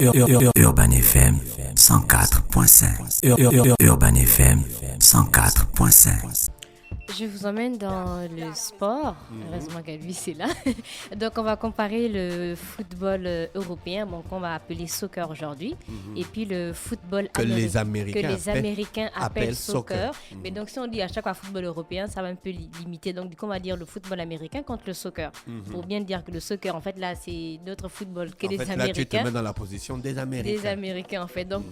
Urban FM 104.5. Urban FM 104.5. Je vous emmène dans le sport. Heureusement qu'Elvis est là. Donc, on va comparer le football européen, bon, qu'on va appeler soccer aujourd'hui, et puis le football que les Américains appellent soccer. Mais donc, si on dit à chaque fois football européen, ça va un peu limiter. Donc, du coup, on va dire le football américain contre le soccer. Pour bien dire que le soccer, en fait, là, c'est d'autres football que les Américains. Là, tu te mets dans la position des Américains. Des Américains, en fait. Donc,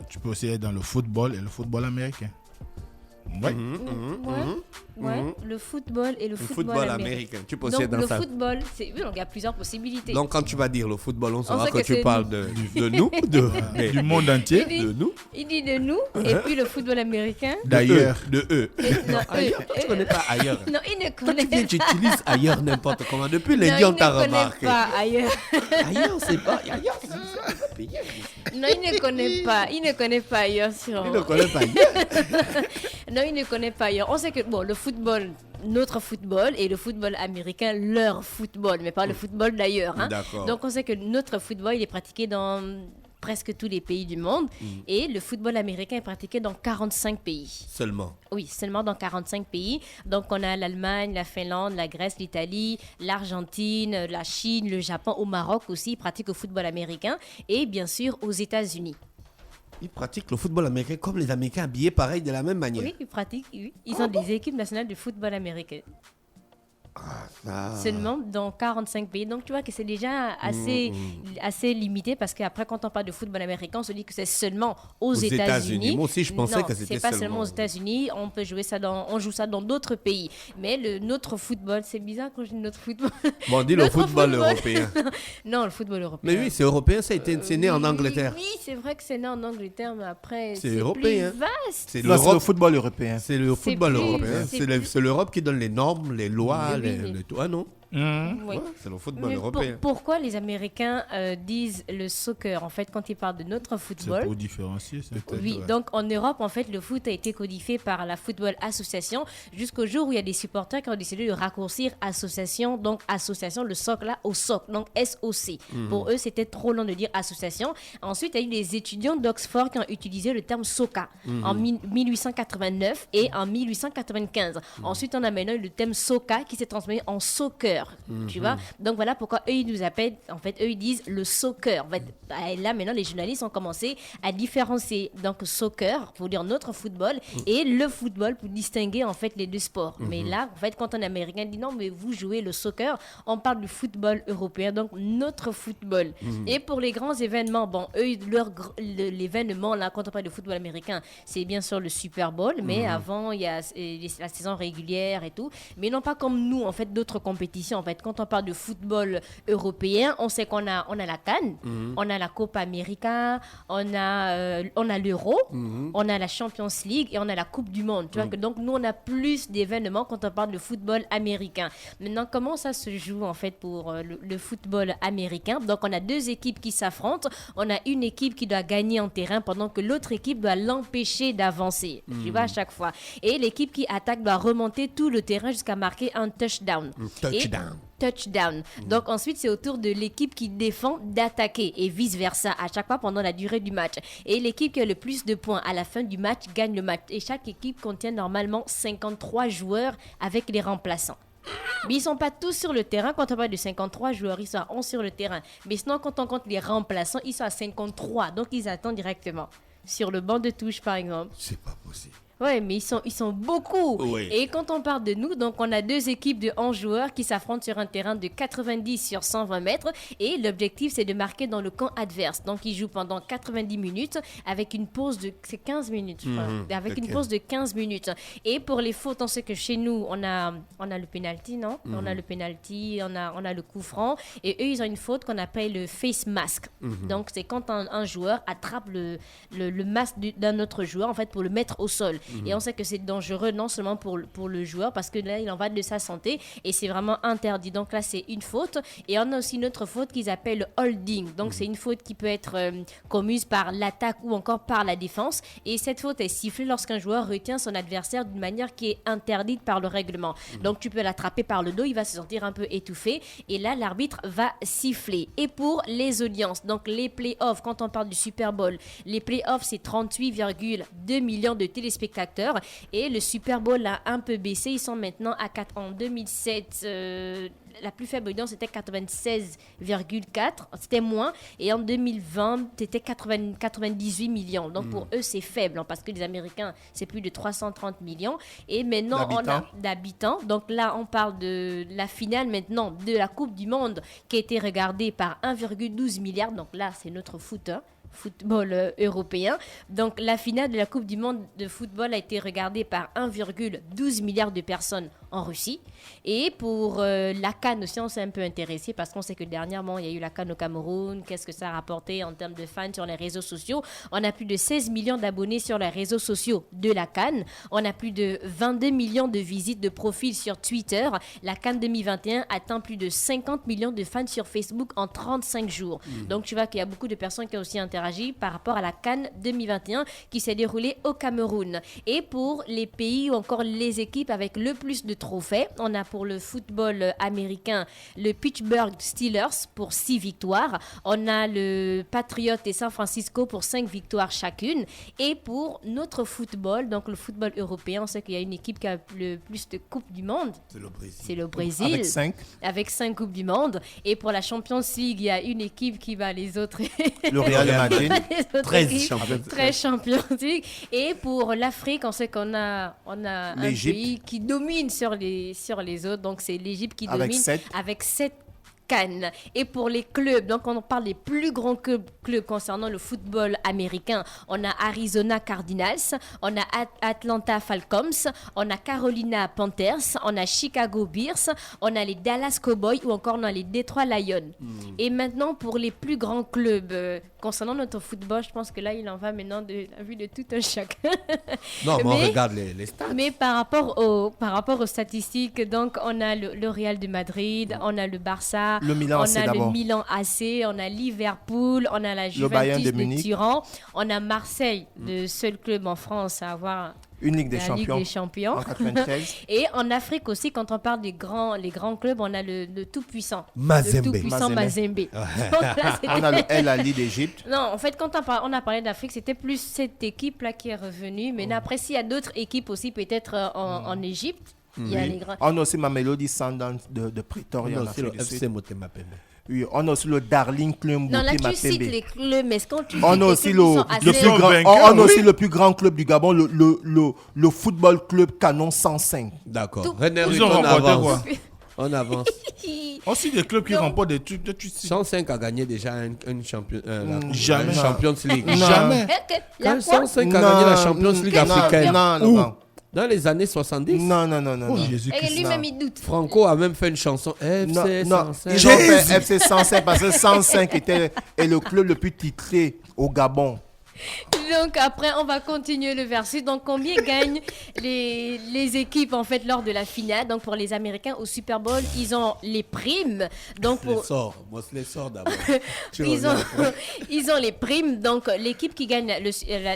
tu peux aussi être dans le football et le football américain. Le football et le football américain. Tu possèdes dans ça. Donc, le football, oui, donc il y a plusieurs possibilités. Donc, quand tu vas dire le football, on saura que tu parles de nous, du monde entier. De nous. Il dit de nous, et puis le football américain. D'ailleurs. De eux. Ailleurs, toi, tu ne connais pas ailleurs. Non, il ne connaît pas. Tu utilises ailleurs n'importe comment. Depuis lundi, on t'a remarqué. Il ne connaît pas ailleurs. Ailleurs, c'est pas. Ailleurs, c'est pays. Non, il ne connaît pas. Il ne connaît pas ailleurs. Il ne connaît pas ailleurs. Non, il ne connaît pas ailleurs. On sait que le football, notre football, et le football américain, leur football, mais pas le football d'ailleurs. Hein. D'accord. Donc, on sait que notre football, il est pratiqué dans presque tous les pays du monde, et le football américain est pratiqué dans 45 pays. Seulement. Oui, seulement dans 45 pays. Donc, on a l'Allemagne, la Finlande, la Grèce, l'Italie, l'Argentine, la Chine, le Japon, au Maroc aussi, ils pratiquent le football américain, et bien sûr aux États-Unis. Ils pratiquent le football américain comme les Américains, habillés pareil de la même manière. Oui, ils pratiquent. Oui. Ils ont des équipes nationales de football américain. Seulement dans 45 pays. Donc, tu vois que c'est déjà assez limité parce qu'après, quand on parle de football américain, on se dit que c'est seulement aux États-Unis. Moi aussi, je pensais que c'était seulement. C'est pas seulement aux États-Unis. On peut jouer ça on joue ça dans d'autres pays. Mais notre football, c'est bizarre quand je dis notre football. Bon, on dit le football européen. Non, le football européen. Mais oui, c'est européen, c'est né en Angleterre. Oui, c'est vrai que c'est né en Angleterre, mais après, c'est européen. Plus vaste. C'est le football européen. C'est le football européen. C'est l'Europe qui donne les normes, les lois, toi, non? Oui. Ouais, c'est le football européen. Pourquoi les Américains disent le soccer, en fait, quand ils parlent de notre football? C'est pour différencier, peut-être. Oui, donc en Europe, en fait, le foot a été codifié par la Football Association jusqu'au jour où il y a des supporters qui ont décidé de raccourcir association, donc association, le soc là, au soc, donc SOC. Pour eux, c'était trop long de dire association. Ensuite, il y a eu des étudiants d'Oxford qui ont utilisé le terme soca en 1889 et en 1895. Ensuite, on a maintenant le terme soca qui s'est transformé en soccer. Tu vois, donc voilà pourquoi eux ils nous appellent, en fait eux ils disent le soccer. En fait, là maintenant les journalistes ont commencé à différencier donc soccer pour dire notre football et le football pour distinguer en fait les deux sports. Mais là en fait quand un Américain dit non mais vous jouez le soccer, on parle du football européen, donc notre football. Et pour les grands événements, bon eux l'événement là quand on parle de football américain c'est bien sûr le Super Bowl, mais avant il y a la saison régulière et tout, mais non pas comme nous en fait d'autres compétitions. En fait, quand on parle de football européen, on sait qu'on a la CAN, on a la Copa América, on a l'Euro, on a la Champions League et on a la Coupe du Monde. Tu vois que donc nous on a plus d'événements quand on parle de football américain. Maintenant, comment ça se joue en fait pour le football américain? Donc on a deux équipes qui s'affrontent. On a une équipe qui doit gagner en terrain pendant que l'autre équipe doit l'empêcher d'avancer. Tu vois à chaque fois. Et l'équipe qui attaque doit remonter tout le terrain jusqu'à marquer un touchdown. Touchdown. Donc ensuite c'est au tour de l'équipe qui défend d'attaquer et vice versa à chaque fois pendant la durée du match. Et l'équipe qui a le plus de points à la fin du match gagne le match. Et chaque équipe contient normalement 53 joueurs avec les remplaçants. Mais ils ne sont pas tous sur le terrain. Quand on parle de 53 joueurs, ils sont à 11 sur le terrain. Mais sinon quand on compte les remplaçants, ils sont à 53. Donc ils attendent directement sur le banc de touche par exemple. C'est pas possible. Ouais, mais ils sont beaucoup. Oui. Et quand on parle de nous, donc on a deux équipes de 11 joueurs qui s'affrontent sur un terrain de 90 sur 120 mètres. Et l'objectif, c'est de marquer dans le camp adverse. Donc, ils jouent pendant 90 minutes avec une pause de 15 minutes, je crois. Avec une pause de 15 minutes. Et pour les fautes, on sait que chez nous, on a le penalty, non? On a le penalty, on a le coup franc. Et eux, ils ont une faute qu'on appelle le face mask. Donc, c'est quand un joueur attrape le masque d'un autre joueur, en fait, pour le mettre au sol. Et on sait que c'est dangereux non seulement pour le joueur, parce que là, il en va de sa santé et c'est vraiment interdit. Donc là, c'est une faute. Et on a aussi une autre faute qu'ils appellent le holding. Donc c'est une faute qui peut être commise par l'attaque ou encore par la défense. Et cette faute est sifflée lorsqu'un joueur retient son adversaire d'une manière qui est interdite par le règlement. Donc tu peux l'attraper par le dos, il va se sentir un peu étouffé. Et là, l'arbitre va siffler. Et pour les audiences, donc les playoffs, quand on parle du Super Bowl, les playoffs, c'est 38,2 millions de téléspectateurs. Et le Super Bowl a un peu baissé. Ils sont maintenant à 4 en 2007. La plus faible audience était 96,4, c'était moins. Et en 2020, c'était 98 millions. Donc pour eux, c'est faible parce que les Américains, c'est plus de 330 millions. Et maintenant, on a d'habitants. Donc là, on parle de la finale maintenant de la Coupe du Monde qui a été regardée par 1,12 milliard. Donc là, c'est notre foot, football européen. Donc la finale de la Coupe du Monde de football a été regardée par 1,12 milliard de personnes en Russie. Et pour la CAN aussi, on s'est un peu intéressé parce qu'on sait que dernièrement, il y a eu la CAN au Cameroun. Qu'est-ce que ça a rapporté en termes de fans sur les réseaux sociaux? On a plus de 16 millions d'abonnés sur les réseaux sociaux de la CAN. On a plus de 22 millions de visites de profils sur Twitter. La CAN 2021 atteint plus de 50 millions de fans sur Facebook en 35 jours. Donc tu vois qu'il y a beaucoup de personnes qui ont aussi interagi par rapport à la CAN 2021 qui s'est déroulée au Cameroun. Et pour les pays ou encore les équipes avec le plus de trophées, on a pour le football américain le Pittsburgh Steelers pour 6 victoires. On a le Patriots et San Francisco pour 5 victoires chacune. Et pour notre football, donc le football européen, on sait qu'il y a une équipe qui a le plus de Coupes du Monde. C'est le Brésil. Avec 5 Coupes du Monde. Et pour la Champions League, il y a une équipe qui bat les autres. Le Real Madrid. 13 Champions League. Et pour l'Afrique, on sait qu'on a un pays qui domine sur les autres. Donc, c'est l'Égypte qui domine avec 7 Cannes. Et pour les clubs, donc on parle des plus grands clubs concernant le football américain. On a Arizona Cardinals, on a Atlanta Falcons, on a Carolina Panthers, on a Chicago Bears, on a les Dallas Cowboys ou encore on a les Detroit Lions. Et maintenant pour les plus grands clubs concernant notre football, je pense que là il en va maintenant de la vue de tout un chacun. Non, mais on regarde les stats. Mais par rapport aux statistiques, donc on a le Real de Madrid, on a le Barça, le Milan on AC a d'abord. le Milan AC, on a Liverpool, on a la Juventus de Turin, on a Marseille, le seul club en France à avoir une Ligue des la Champions. Ligue des Champions. En 96. Et en Afrique aussi, quand on parle les grands clubs, on a le tout-puissant. Mazembe. Le tout-puissant Mazembe. Donc là, on a le El Ali d'Égypte. Non, en fait, quand on a parlé d'Afrique, c'était plus cette équipe-là qui est revenue. Mais après, s'il y a d'autres équipes aussi, peut-être en Égypte, il y a les grands. On a aussi Mamelodi Sundowns de Pretoria. On a aussi le FC Motema Pembe. Oui, on a aussi le Darling Club Non, là, Motema tu cites Pembe. les clubs, mais quand tu On a aussi le plus grand club du Gabon, le football club Canon 105. D'accord. Ils ont remporté quoi? On avance. Aussi des clubs qui remportent des trucs. 105 a gagné déjà une Champions League. Jamais. Quand 105 a gagné la Champions League africaine. Non. Dans les années 70. Non. Oh, Jésus-Christ. Et lui-même, il doute. Franco a même fait une chanson FC 105. Ils ont fait FC 105 parce que 105 est le club le plus titré au Gabon. Donc après, on va continuer le versus. Donc combien gagnent les équipes en fait lors de la finale? Donc pour les Américains au Super Bowl, ils ont les primes. Donc pour Moi, je les sors d'abord. ils ont les primes. Donc l'équipe qui gagne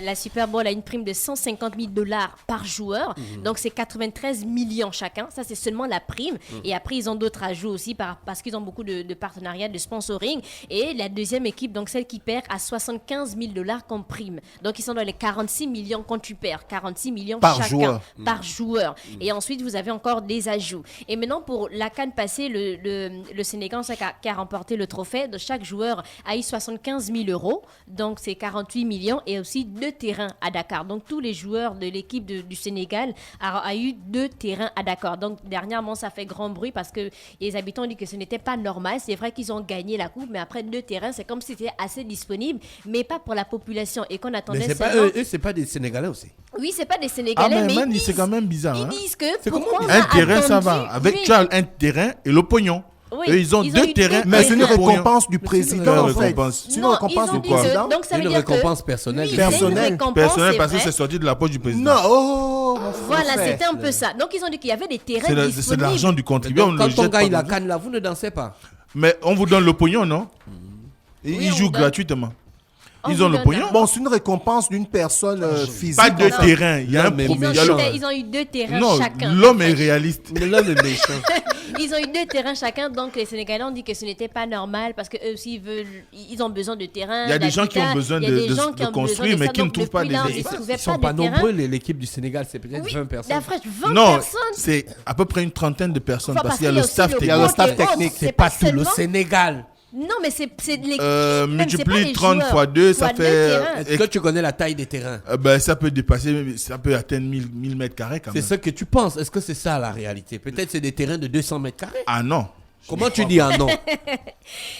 la Super Bowl a une prime de 150 000 $ par joueur. Donc c'est 93 millions chacun. Ça c'est seulement la prime. Et après ils ont d'autres ajouts aussi parce qu'ils ont beaucoup de partenariats, de sponsoring. Et la deuxième équipe, donc celle qui perd, a 75 000 $ comme prime. Donc ils sont dans les 46 millions quand tu perds. 46 millions par chacun joueur. Par joueur. Et ensuite vous avez encore des ajouts. Et maintenant pour la CAN passée, le Sénégal qui a remporté le trophée, de chaque joueur a eu 75 000 €. Donc c'est 48 millions et aussi 2 terrains à Dakar. Donc tous les joueurs de l'équipe du Sénégal a eu 2 terrains à Dakar. Donc dernièrement ça fait grand bruit parce que les habitants ont dit que ce n'était pas normal. C'est vrai qu'ils ont gagné la coupe, mais après 2 terrains, c'est comme si c'était assez disponible, mais pas pour la population. Et qu'on attendait. Mais eux, c'est pas des Sénégalais aussi. Oui, c'est pas des Sénégalais, mais c'est quand même bizarre. ils disent que pourquoi on un a terrain, ça attendu, va. Avec oui. tu as un terrain et le pognon. Oui, Eux, ils ont eu deux terrains. Mais c'est une terrains. récompense du président, en fait. récompense. C'est une Non, récompense ils ont du dit que- président. donc ça veut Une dire que- récompense personnelle. Oui, Personnel. c'est une récompense, Personnel, parce que vrai. c'est sorti de la poche du président. Non, oh, mon Voilà, frère. c'était un peu ça. Donc ils ont dit qu'il y avait des terrains C'est de disponibles. l'argent du contribuable. on Donc, le quand on jette pas gagne la dans- canne là, vous ne dansez pas. Mais on vous donne le pognon, non? Oui, Ils on jouent donne. gratuitement. On Ils vous ont le donne pognon. Bon, c'est une récompense d'une personne physique. Pas de Non. terrain. Il y a un Non, mais problème. Ils ont eu 2 terrains Non, chacun. l'homme est réaliste. Mais là, le méchant. Ils ont eu 2 terrains chacun, donc les Sénégalais ont dit que ce n'était pas normal parce qu'eux aussi ils ont besoin de terrain. Il y a des gens qui ont d'habitat. besoin Il y a de- des de- gens qui de ont construire, besoin de mais ça. qui ne Donc, trouvent pas depuis des là, espaces. ils trouvaient Ils sont pas pas de terrain. nombreux, l'équipe du Sénégal, c'est peut-être Oui, 20 personnes. la fraîche, 20 Non, personnes. c'est à peu près une trentaine de personnes Enfin, parce qu'il y a le aussi staff Il y a le coach staff et autres. technique. C'est pas tout le seulement- Sénégal. Non, mais c'est l'équipe. Multiplie 30 fois 2, ça fait. Est-ce que tu connais la taille des terrains? Ben, ça peut dépasser, ça peut atteindre 1000 mètres carrés quand C'est même. ce que tu penses. Est-ce que c'est ça la réalité? Peut-être c'est des terrains de 200 mètres carrés. Ah non. Comment tu dis ah non?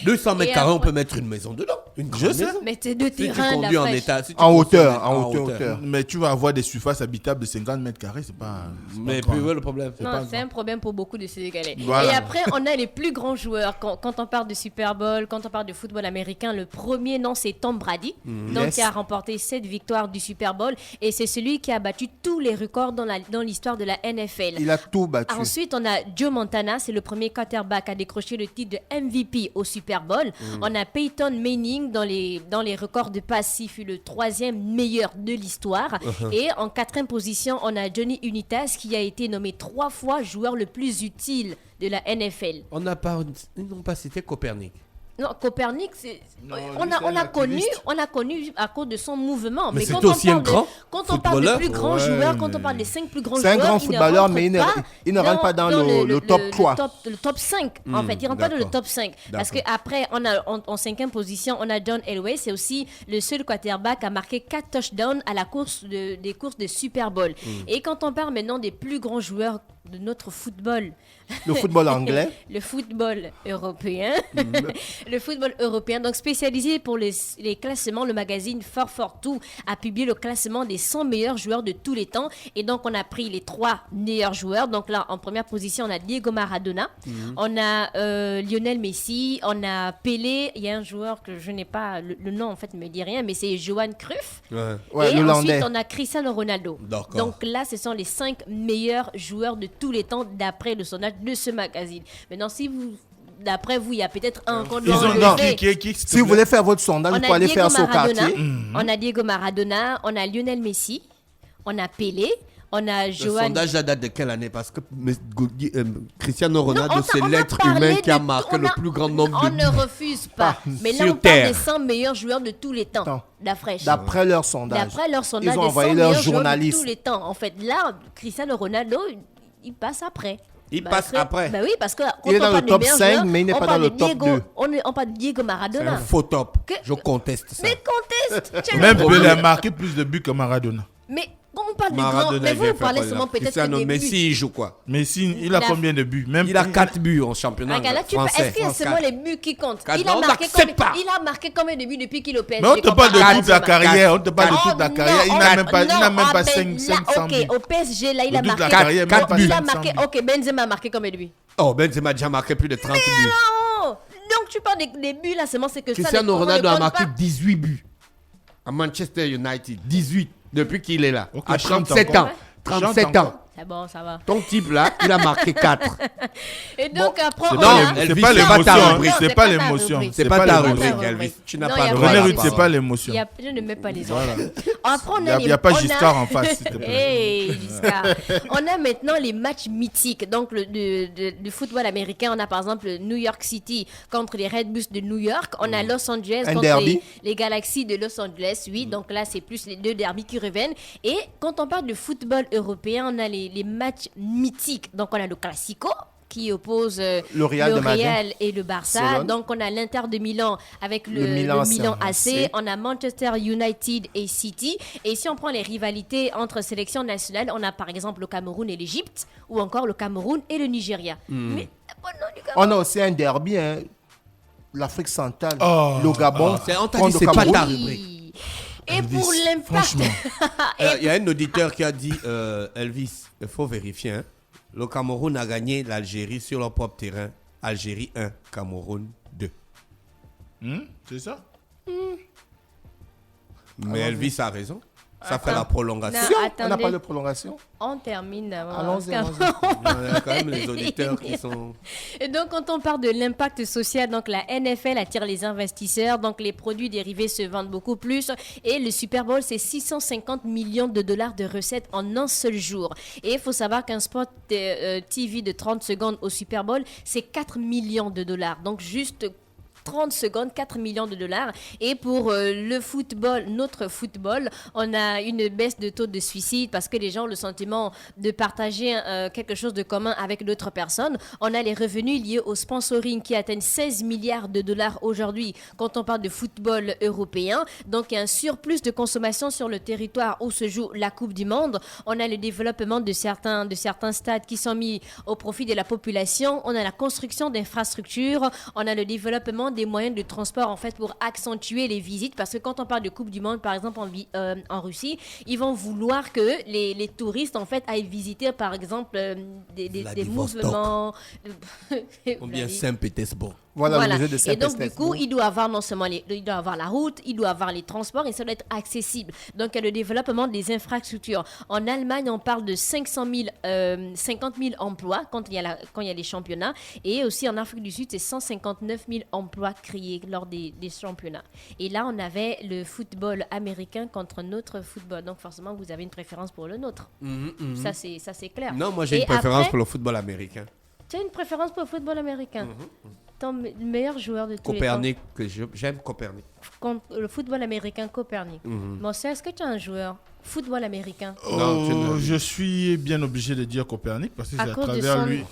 200 mètres Et carrés, on après- peut mettre une maison dedans. Une Je grande sais. maison. Mais c'est 2 Si tu terrains, conduis la en fraîche. état. Si tu En construis hauteur, en hauteur. Mais tu vas avoir des surfaces habitables de 50 mètres carrés, c'est pas. Mais pas puis, grand. ouais, le problème. Non, c'est un problème pour beaucoup de Sénégalais. Voilà. Et après, on a les plus grands joueurs. Quand on parle de Super Bowl, quand on parle de football américain, le premier nom, c'est Tom Brady, donc Yes. qui a remporté 7 victoires du Super Bowl. Et c'est celui qui a battu tous les records dans l'histoire de la NFL. Il a tout battu. Ensuite, on a Joe Montana, c'est le premier quarterback à décrocher le titre de MVP au Super Bowl. On a Peyton Manning dans les records de passes, il fut le 3e meilleur de l'histoire. Et en 4e position, on a Johnny Unitas qui a été nommé 3 fois joueur le plus utile de la NFL. Ils n'ont pas cité Copernic. Non, Copernic, Non, on lui, c'est un a connu activiste. à cause de son mouvement. Mais c'est quand on aussi un parle de, grand quand on parle de footballeur. plus grands Ouais, joueurs, mais- quand on parle des 5 plus grands C'est un joueurs, grand il ne footballeur, rentre mais il ne rentre pas dans le top 3. Le top 5, en fait. Il ne rentre pas dans le d'accord. top 5. Parce qu'après, en 5e position, on a John Elway. C'est aussi le seul quarterback à marquer 4 touchdowns à la des courses de Super Bowl. Et quand on parle maintenant des plus grands joueurs de notre football, Le football anglais. le football européen. Le football européen, donc spécialisé pour les classements, le magazine 442 a publié le classement des 100 meilleurs joueurs de tous les temps. Et donc, on a pris les 3 meilleurs joueurs. Donc là, en première position, on a Diego Maradona, on a Lionel Messi, on a Pelé. Il y a un joueur que je n'ai pas, le nom en fait ne me dit rien, mais c'est Johan Cruyff. Ouais. Ouais, Et l'Hollandais. ensuite, on a Cristiano Ronaldo. D'accord. Donc là, ce sont les 5 meilleurs joueurs de tous les temps d'après le sondage de ce magazine. Maintenant, si vous... D'après vous, il y a peut-être un qu'on Ils doit ont enlever. qui Si vous voulez faire votre sondage, vous pouvez aller faire ça au quartier. On a Diego Maradona, on a Lionel Messi, on a Pelé, on a Le Johan... sondage date de quelle année? Parce que Cristiano Ronaldo, Non, c'est on a l'être parlé humain qui a de- marqué on le a- plus grand nombre On de ne refuse pas. Mais là, sur on parle Terre. des 100 meilleurs joueurs de tous les temps. Attends. La fraîche. D'après leur sondage. D'après leur sondage, Ils ont des envoyé 100 leurs meilleurs joueurs de journalistes. tous les temps. En fait, là, Cristiano Ronaldo, il passe après. Il passe après. Bah oui, parce que quand Il est on dans parle le des top meilleurs 5, joueurs, mais il n'est on pas parle dans le de top Diego- 2. On parle de Diego un Maradona. faux top. Que- Je conteste ça. Mais conteste. Même Pelé a marqué plus de buts que Maradona. Mais quand on parle de grands, Maradona, mais il vient vous faire parlez quoi, seulement là? peut-être Cristiano des buts. Messi, il joue quoi? Mais si, il a Il a- combien de buts? Même Il a 4 buts en championnat Regarde, là, français. est-ce qu'il y a seulement les buts qui comptent? Quatre, Il a on marqué n'accepte pas. combien de buts depuis qu'il est au PSG? Mais on te parle de comparé à toute la Benzema? carrière. On te parle de Oh, toute la non, carrière. Il oh, n'a même pas, non, pas ben, 500 là, buts. ok, au PSG, là, il a De toute marqué. la carrière, même pas Il a 500 marqué. buts. Ok, Benzema a marqué combien de buts? Oh, Benzema a déjà marqué plus de 30 buts. Non! Donc, tu parles des buts, là, seulement c'est que ça. Cristiano on ne Ronaldo a compte marqué pas. 18 buts à Manchester United. 18 depuis qu'il est là. Ok, À chante 37 encore. ans. 37 Chante ans. C'est bon, ça va. Ton type là, il a marqué 4. Et donc, après, C'est on pas a... les- Elvis, c'est pas c'est pas ta l'émotion. rubrique. C'est pas l'émotion. C'est pas ta l'émotion. rubrique, rubrique. Elvis. Tu n'as Non, pas y a de pas René la Ruth, parole. c'est pas l'émotion. Je ne mets pas les autres. Voilà. Après, on Il a n'y a pas Giscard en face, s'il te plaît. Hey, Giscard. On a maintenant les matchs mythiques. Donc, du football américain, on a par exemple New York City contre les Red Bulls de New York. On a Los Angeles Un contre derby. les Galaxies de Los Angeles. Oui, donc là, c'est plus les 2 derbys qui reviennent. Et quand on parle de football européen, on a les matchs mythiques. Donc, on a le Classico qui oppose Le Real de Madrid. Real et le Barça. Barcelone. Donc, on a l'Inter de Milan avec Le le Milan Milan AC. AC. On a Manchester United et City. Et si on prend les rivalités entre sélections nationales, on a par exemple le Cameroun et l'Égypte, ou encore le Cameroun et le Nigeria. Mais bon, non, du Cameroun. On a aussi un derby, hein. L'Afrique centrale, Oh. le Gabon. On t'a dit, contre c'est le pas Cameroun. ta Oui. rubrique. Et Elvis, pour l'impact. franchement. Il y a un auditeur qui a dit Elvis, il faut vérifier. Hein. Le Cameroun a gagné l'Algérie sur leur propre terrain Algérie 1, Cameroun 2. C'est ça? Mais Elvis a raison. Ça fait la prolongation. Non, on n'a pas de prolongation. On termine d'abord. Allons-y. Il y a quand même les auditeurs qui sont... Et donc, quand on parle de l'impact social, donc la NFL attire les investisseurs, donc les produits dérivés se vendent beaucoup plus. Et le Super Bowl, c'est 650 millions de dollars de recettes en un seul jour. Et il faut savoir qu'un spot TV de 30 secondes au Super Bowl, c'est 4 millions de dollars. Donc, juste 30 secondes, 4 millions de dollars. Et pour le football, notre football, on a une baisse de taux de suicide parce que les gens ont le sentiment de partager quelque chose de commun avec d'autres personnes. On a les revenus liés au sponsoring qui atteignent 16 milliards de dollars aujourd'hui quand on parle de football européen. Donc, il y a un surplus de consommation sur le territoire où se joue la Coupe du Monde. On a le développement de certains stades qui sont mis au profit de la population. On a la construction d'infrastructures. On a le développement des moyens de transport en fait pour accentuer les visites parce que quand on parle de Coupe du Monde par exemple en Russie, ils vont vouloir que les touristes en fait aillent visiter par exemple des mouvements ou bien Saint-Pétersbourg. Voilà. Le musée de Saint-Pétersbourg. Et donc du coup, il doit avoir non seulement il doit avoir la route, il doit avoir les transports et ça doit être accessible. Donc il y a le développement des infrastructures. En Allemagne, on parle de 50 000 emplois quand il y a les championnats et aussi en Afrique du Sud, c'est 159 000 emplois créés lors des championnats. Et là, on avait le football américain contre notre football. Donc forcément, vous avez une préférence pour le nôtre. Ça c'est clair. Non, moi j'ai une préférence pour le football américain. Tu as une préférence pour le football américain? Ton meilleur joueur de tous Copernic, j'aime Copernic. Le football américain, Copernic. Bon, est-ce que tu as un joueur football américain? Je suis bien obligé de dire Copernic parce que c'est à travers lui.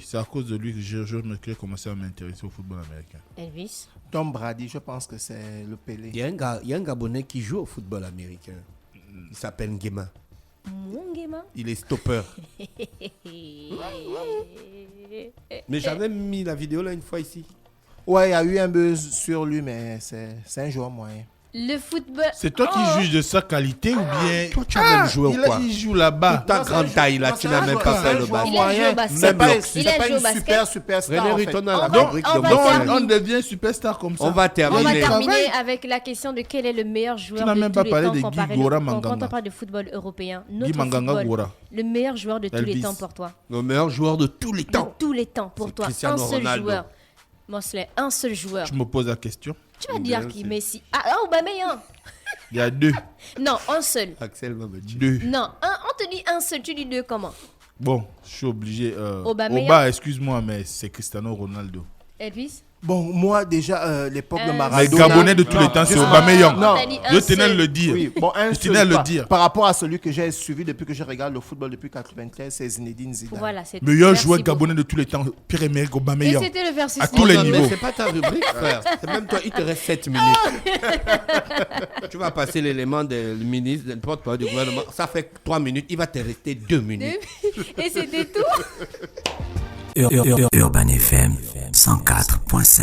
C'est à cause de lui que j'ai commencé à m'intéresser au football américain. Elvis? Tom Brady, je pense que c'est le Pelé. Il y a un Gabonais qui joue au football américain. Il s'appelle Nguema. Nguema? Il est stopper. Mais j'avais mis la vidéo là une fois ici. Ouais, il y a eu un buzz sur lui, mais c'est un joueur moyen. Le football. C'est toi qui juges de sa qualité ou bien. Toi, tu as même joué ou quoi? Il joue là-bas. Ta grande taille là, tu n'as même pas fait le basket. Il a joué au basket. C'est pas une super star. René En fait. retourne à la Donc, rubrique on de va Mossel. terminer. On devient superstar comme ça. On va terminer. Avec la question de quel est le meilleur joueur de même tous pas les parlé temps de comparé Guy Gora quand Manganga. on parle de football européen. Guy Notre Manganga football, Gora. le meilleur joueur de tous les Elvis. temps pour toi. Le meilleur joueur de tous les De temps. tous les temps pour C'est toi. Cristiano Un seul Ronaldo. joueur. Mosley, un seul joueur. Je me pose la question. Tu vas dire Bien qui? sûr. Messi. Ah, Aubameyang. Il y a deux. Non, un seul. Axel va me dire. Deux. Non, on te dit un seul, tu dis deux comment? Bon, je suis obligé. Aubameyang. Excuse-moi, mais c'est Cristiano Ronaldo. Elvis? Bon, moi, déjà, l'époque de Les Maradona. Gabonais de tous les temps, c'est Aubameyang. Non. Je tenais à le dire. Oui, bon, Je tenais à le dire. Par rapport à celui que j'ai suivi depuis que je regarde le football depuis 1993, c'est Zinedine Zidane. Voilà, c'est Meilleur merci joueur beaucoup. gabonais de tous les temps, Pierre-Emerick Et Aubameyang. c'était le versus À tous les Non, niveaux. mais c'est pas ta rubrique, frère. C'est même toi, il te reste 7 minutes. Tu vas passer l'élément du ministre, de porte-parole du gouvernement. Ça fait 3 minutes, il va te rester 2 minutes. Et c'était tout. Urban FM 104.5.